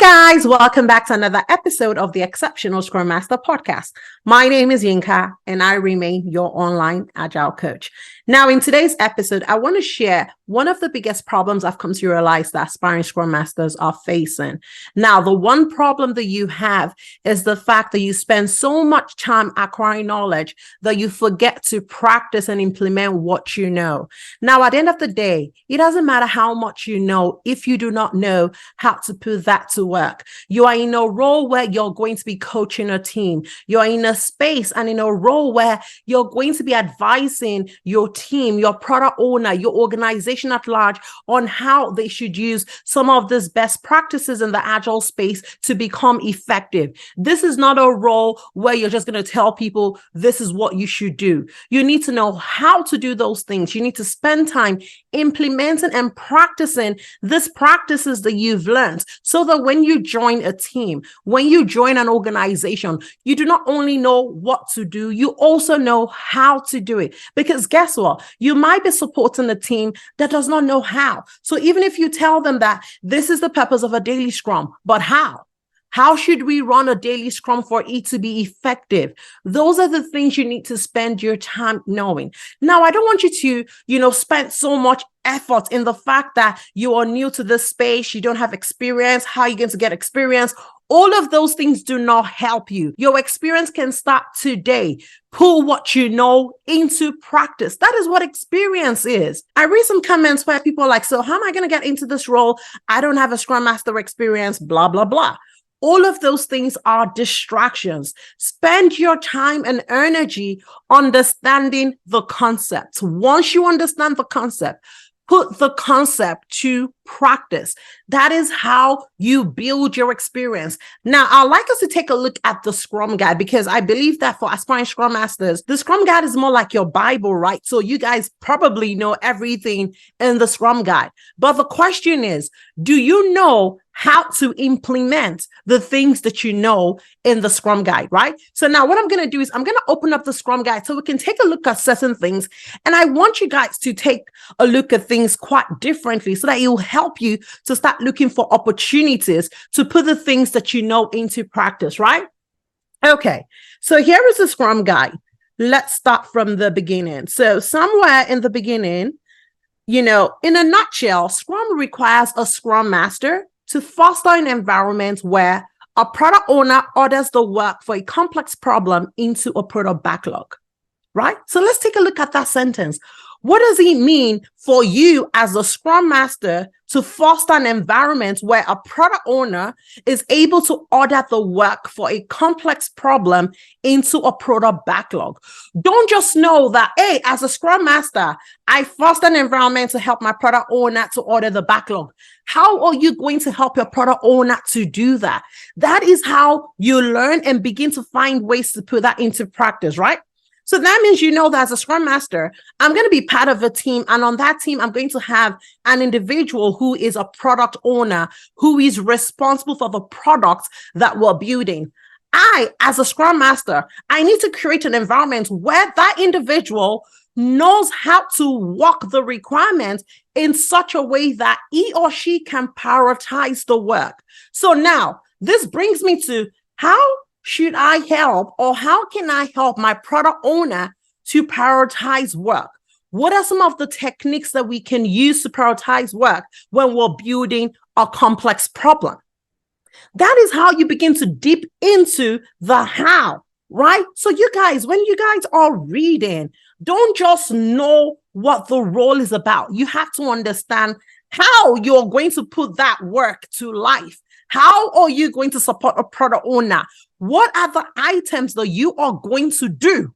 guys, welcome back to another episode of the Exceptional Scrum Master podcast. My name is Yinka and I remain your online Agile coach. Now, in today's episode, I want to share one of the biggest problems I've come to realize that aspiring Scrum Masters are facing. Now, the one problem that you have is the fact that you spend so much time acquiring knowledge that you forget to practice and implement what you know. Now, at the end of the day, it doesn't matter how much you know if you do not know how to put that to work. You are in a role where you're going to be coaching a team. You're in a space and in a role where you're going to be advising your team, your product owner, your organization at large on how they should use some of these best practices in the Agile space to become effective. This is not a role where you're just going to tell people this is what you should do. You need to know how to do those things. You need to spend time implementing and practicing these practices that you've learned so that when you join a team, when you join an organization, you do not only know what to do, you also know how to do it. Because guess what? You might be supporting a team that does not know how. So even if you tell them that this is the purpose of a daily scrum, but how? How should we run a daily scrum for it to be effective? Those are the things you need to spend your time knowing. Now, I don't want you to, spend so much effort in the fact that you are new to this space, you don't have experience, how are you going to get experience? All of those things do not help you. Your experience can start today. Pull what you know into practice. That is what experience is. I read some comments where people are like, so how am I going to get into this role? I don't have a Scrum Master experience, blah, blah, blah. All of those things are distractions. Spend your time and energy understanding the concept. Once you understand the concept, put the concept to practice. That is how you build your experience. Now, I'd like us to take a look at the Scrum Guide because I believe that for aspiring Scrum Masters, the Scrum Guide is more like your Bible, right? So you guys probably know everything in the Scrum Guide. But the question is, do you know how to implement the things that you know in the Scrum Guide, right? So now what I'm going to do is I'm going to open up the Scrum Guide so we can take a look at certain things. And I want you guys to take a look at things quite differently so that it will help you to start looking for opportunities to put the things that you know into practice, right? Okay, so here is the Scrum Guide. Let's start from the beginning. So somewhere in the beginning, in a nutshell, Scrum requires a Scrum Master to foster an environment where a product owner orders the work for a complex problem into a product backlog, right? So let's take a look at that sentence. What does it mean for you as a Scrum Master to foster an environment where a product owner is able to order the work for a complex problem into a product backlog? Don't just know that, hey, as a Scrum Master, I foster an environment to help my product owner to order the backlog. How are you going to help your product owner to do that? That is how you learn and begin to find ways to put that into practice, right? So that means that as a Scrum Master, I'm going to be part of a team. And on that team, I'm going to have an individual who is a product owner, who is responsible for the products that we're building. I, as a Scrum Master, I need to create an environment where that individual knows how to walk the requirements in such a way that he or she can prioritize the work. So now this brings me to how should I help or how can I help my product owner to prioritize work? What are some of the techniques that we can use to prioritize work when we're building a complex problem? That is how you begin to dip into the how, right? So you guys, when you guys are reading, don't just know what the role is about. You have to understand how you're going to put that work to life. How are you going to support a product owner? What are the items that you are going to do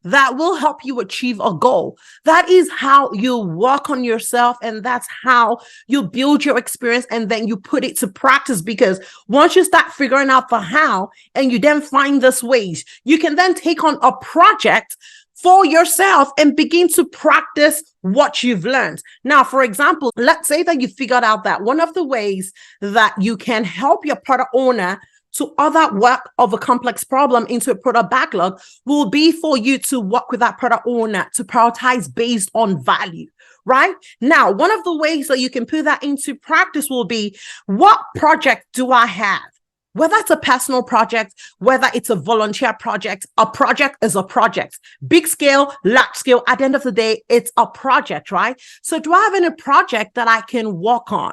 that will help you achieve a goal? That is how you work on yourself, and that's how you build your experience, and then you put it to practice. Because once you start figuring out the how and you then find these ways, you can then take on a project for yourself and begin to practice what you've learned. Now, for example, let's say that you figured out that one of the ways that you can help your product owner to other work of a complex problem into a product backlog will be for you to work with that product owner to prioritize based on value, right? Now, one of the ways that you can put that into practice will be, what project do I have? Whether it's a personal project, whether it's a volunteer project, a project is a project. Big scale, large scale, at the end of the day, it's a project, right? So do I have any project that I can work on?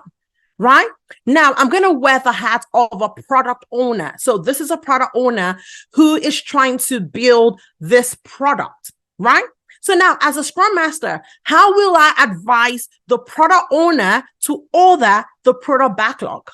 Right? Now, I'm going to wear the hat of a product owner. So this is a product owner who is trying to build this product, right? So now, as a Scrum Master, how will I advise the product owner to order the product backlog?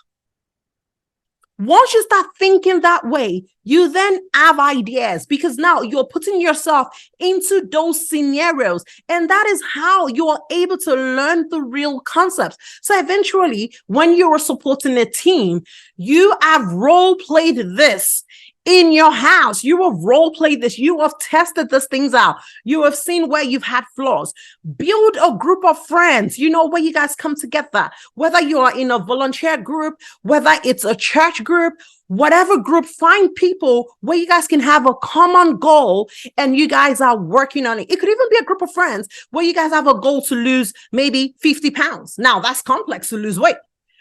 Once you start thinking that way, you then have ideas, because now you're putting yourself into those scenarios. And that is how you are able to learn the real concepts. So eventually, when you are supporting a team, you have role played this in your house. You have role played this. You have tested these things out. You have seen where you've had flaws. Build a group of friends, where you guys come together, whether you are in a volunteer group, whether it's a church group, whatever group, find people where you guys can have a common goal and you guys are working on it. It could even be a group of friends where you guys have a goal to lose maybe 50 pounds. Now that's complex to lose weight.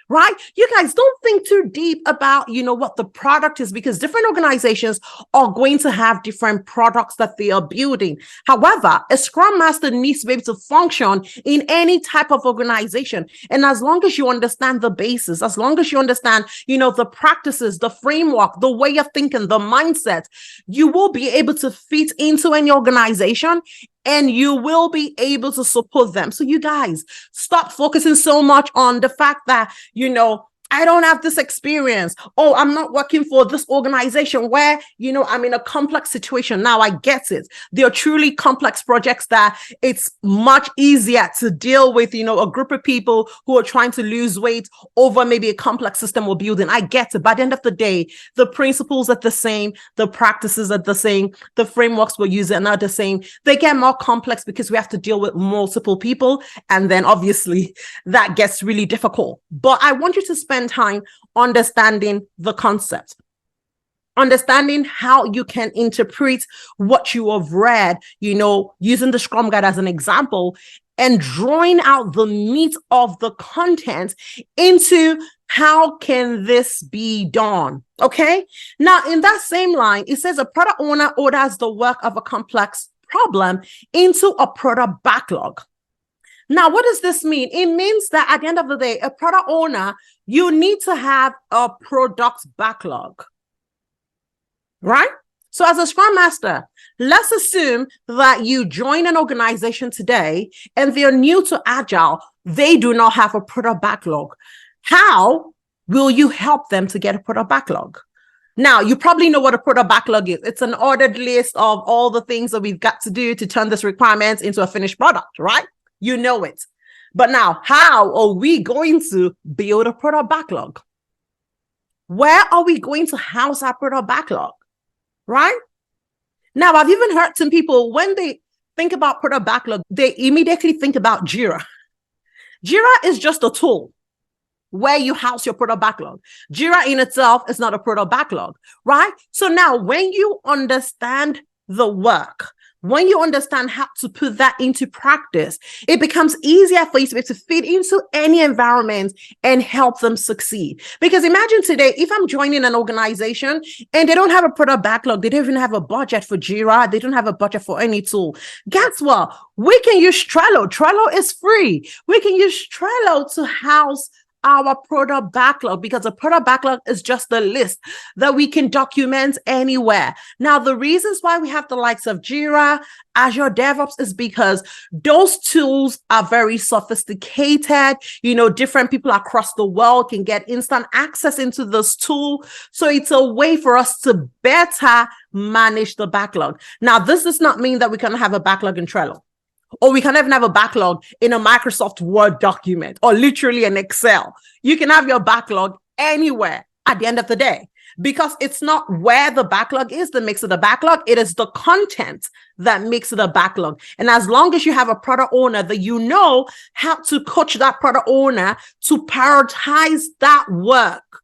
Right? You guys don't think too deep about, what the product is, because different organizations are going to have different products that they are building. However, a Scrum Master needs to be able to function in any type of organization. And as long as you understand the basis, as long as you understand, the practices, the framework, the way of thinking, the mindset, you will be able to fit into any organization and you will be able to support them. So you guys, stop focusing so much on the fact that, I don't have this experience. Oh, I'm not working for this organization where, I'm in a complex situation. Now I get it. They are truly complex projects that it's much easier to deal with, a group of people who are trying to lose weight over maybe a complex system we're building. I get it. By the end of the day, the principles are the same. The practices are the same. The frameworks we're using are the same. They get more complex because we have to deal with multiple people. And then obviously that gets really difficult. But I want you to spend time understanding the concept, understanding how you can interpret what you have read, using the Scrum Guide as an example, and drawing out the meat of the content into how can this be done? Okay. Now, in that same line, it says a product owner orders the work of a complex problem into a product backlog. Now, what does this mean? It means that at the end of the day, a product owner, you need to have a product backlog, right? So as a Scrum Master, let's assume that you join an organization today and they're new to Agile. They do not have a product backlog. How will you help them to get a product backlog? Now, you probably know what a product backlog is. It's an ordered list of all the things that we've got to do to turn this requirement into a finished product, right? You know it. But now, how are we going to build a product backlog? Where are we going to house our product backlog? Right? Now, I've even heard some people, when they think about product backlog, they immediately think about Jira. Jira is just a tool where you house your product backlog. Jira in itself is not a product backlog, right? So now when you understand the work, when you understand how to put that into practice, it becomes easier for you to be able to fit into any environment and help them succeed. Because imagine today, if I'm joining an organization and they don't have a product backlog, they don't even have a budget for Jira, they don't have a budget for any tool. Guess what? We can use Trello. Trello is free. We can use Trello to house our product backlog, because a product backlog is just a list that we can document anywhere. Now, the reasons why we have the likes of Jira, Azure DevOps is because those tools are very sophisticated. Different people across the world can get instant access into this tool. So it's a way for us to better manage the backlog. Now, this does not mean that we can have a backlog in Trello, or we can even have a backlog in a Microsoft Word document, or literally an Excel. You can have your backlog anywhere at the end of the day, because it's not where the backlog is that makes it a backlog. It is the content that makes it a backlog. And as long as you have a product owner that you know how to coach that product owner to prioritize that work,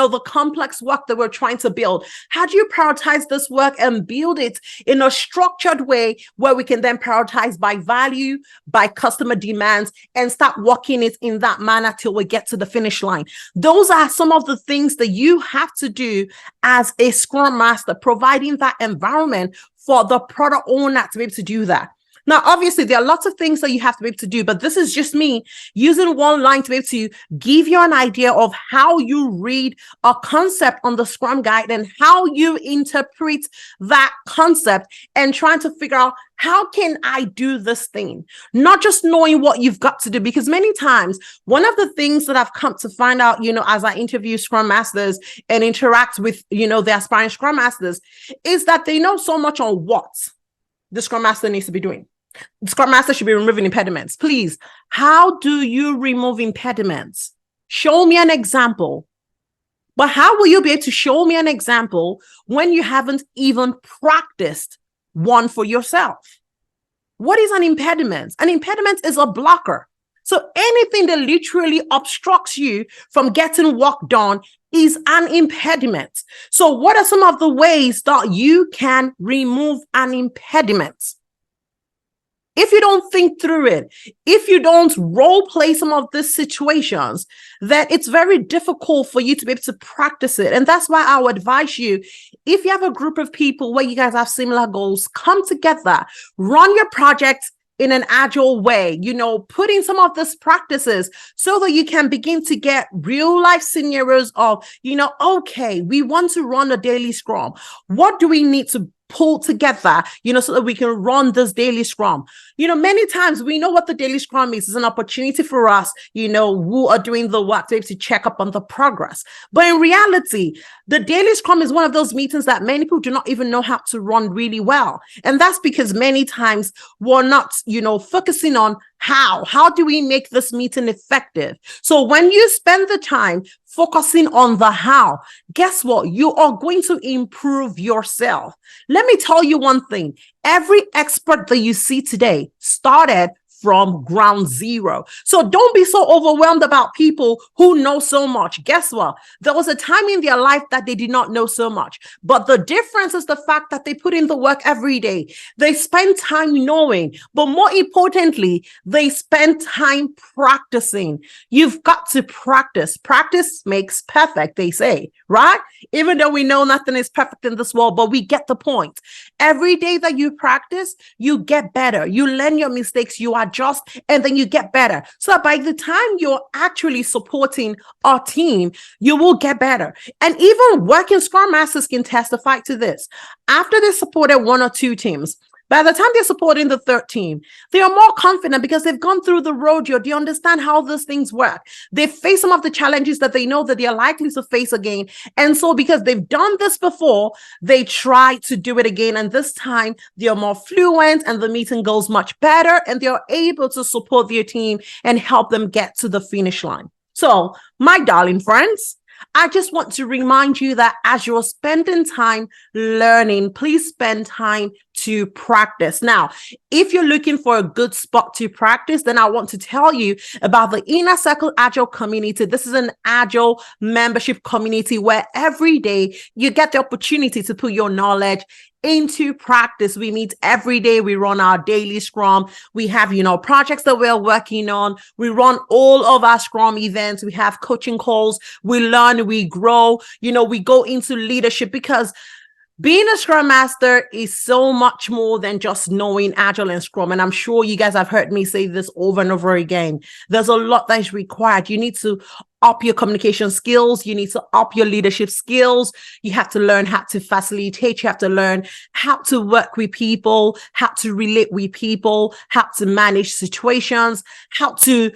the complex work that we're trying to build? How do you prioritize this work and build it in a structured way where we can then prioritize by value, by customer demands, and start working it in that manner till we get to the finish line? Those are some of the things that you have to do as a Scrum Master, providing that environment for the product owner to be able to do that. Now, obviously, there are lots of things that you have to be able to do, but this is just me using one line to be able to give you an idea of how you read a concept on the Scrum Guide and how you interpret that concept and trying to figure out, how can I do this thing? Not just knowing what you've got to do, because many times, one of the things that I've come to find out, as I interview Scrum Masters and interact with, the aspiring Scrum Masters, is that they know so much on what the Scrum Master needs to be doing. The Scrum Master should be removing impediments. Please, how do you remove impediments? Show me an example. But how will you be able to show me an example when you haven't even practiced one for yourself? What is an impediment? An impediment is a blocker. So anything that literally obstructs you from getting work done is an impediment. So what are some of the ways that you can remove an impediment? If you don't think through it, if you don't role play some of these situations, then it's very difficult for you to be able to practice it. And that's why I would advise you, if you have a group of people where you guys have similar goals, come together, run your project in an agile way, put in some of these practices so that you can begin to get real life scenarios of, okay, we want to run a daily scrum. What do we need to pull together, so that we can run this daily scrum? Many times we know what the daily scrum is. It's an opportunity for us, who are doing the work to be able to check up on the progress. But in reality, the daily scrum is one of those meetings that many people do not even know how to run really well. And that's because many times we're not, focusing on how do we make this meeting effective? So when you spend the time focusing on the how, guess what? You are going to improve yourself. Let me tell you one thing. Every expert that you see today started from ground zero. So don't be so overwhelmed about people who know so much. Guess what? There was a time in their life that they did not know so much. But the difference is the fact that they put in the work every day. They spend time knowing, but more importantly, they spend time practicing. You've got to practice. Practice makes perfect, they say, right? Even though we know nothing is perfect in this world, but we get the point. Every day that you practice, you get better. You learn your mistakes, you adjust, and then you get better. So by the time you're actually supporting our team, you will get better. And even working Scrum Masters can testify to this. After they supported one or two teams, by the time they're supporting the third team, they are more confident because they've gone through the rodeo. They understand how these things work. They face some of the challenges that they know that they are likely to face again. And so because they've done this before, they try to do it again. And this time they are more fluent and the meeting goes much better and they are able to support their team and help them get to the finish line. So, my darling friends, I just want to remind you that as you're spending time learning, please spend time to practice. Now, if you're looking for a good spot to practice, then I want to tell you about the Inner Circle Agile community. This is an Agile membership community where every day you get the opportunity to put your knowledge into practice. We meet every day. We run our daily scrum. We have, projects that we're working on. We run all of our scrum events. We have coaching calls. We learn, we grow, we go into leadership because being a Scrum Master is so much more than just knowing Agile and Scrum. And I'm sure you guys have heard me say this over and over again. There's a lot that is required. You need to up your communication skills. You need to up your leadership skills. You have to learn how to facilitate. You have to learn how to work with people, how to relate with people, how to manage situations, how to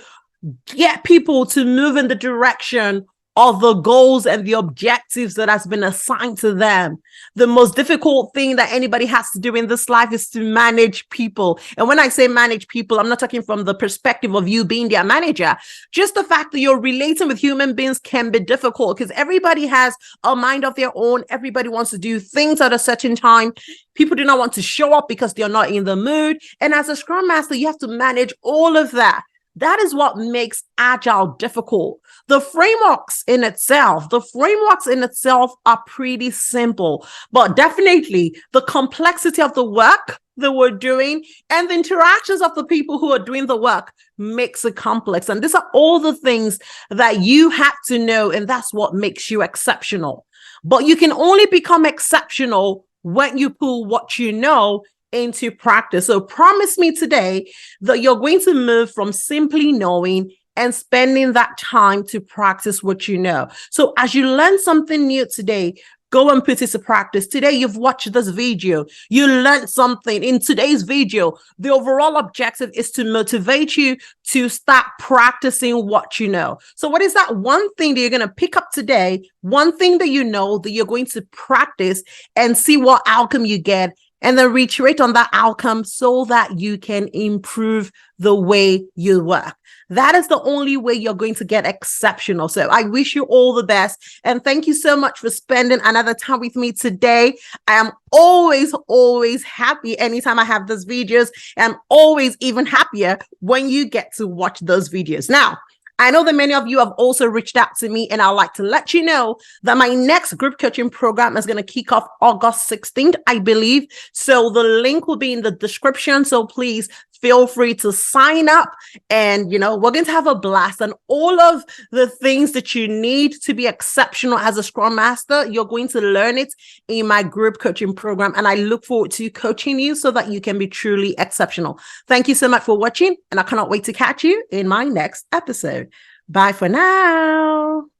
get people to move in the direction of the goals and the objectives that has been assigned to them. The most difficult thing that anybody has to do in this life is to manage people. And when I say manage people, I'm not talking from the perspective of you being their manager. Just the fact that you're relating with human beings can be difficult because everybody has a mind of their own. Everybody wants to do things at a certain time. People do not want to show up because they're not in the mood. And as a Scrum Master, you have to manage all of that. That is what makes Agile difficult. The frameworks in itself are pretty simple, but definitely the complexity of the work that we're doing and the interactions of the people who are doing the work makes it complex. And these are all the things that you have to know, and that's what makes you exceptional. But you can only become exceptional when you pull what you know into practice. So promise me today that you're going to move from simply knowing and spending that time to practice what you know. So as you learn something new today, go and put it to practice. Today, you've watched this video. You learned something. In today's video, the overall objective is to motivate you to start practicing what you know. So what is that one thing that you're going to pick up today? One thing that you know that you're going to practice and see what outcome you get, and then reiterate on that outcome so that you can improve the way you work. That is the only way you're going to get exceptional. So I wish you all the best. And thank you so much for spending another time with me today. I am always happy anytime I have those videos. I'm always even happier when you get to watch those videos. Now, I know that many of you have also reached out to me, and I'd like to let you know that my next group coaching program is going to kick off August 16th, I believe. So the link will be in the description. So please feel free to sign up, and we're going to have a blast. And all of the things that you need to be exceptional as a Scrum Master, you're going to learn it in my group coaching program. And I look forward to coaching you so that you can be truly exceptional. Thank you so much for watching, and I cannot wait to catch you in my next episode. Bye for now.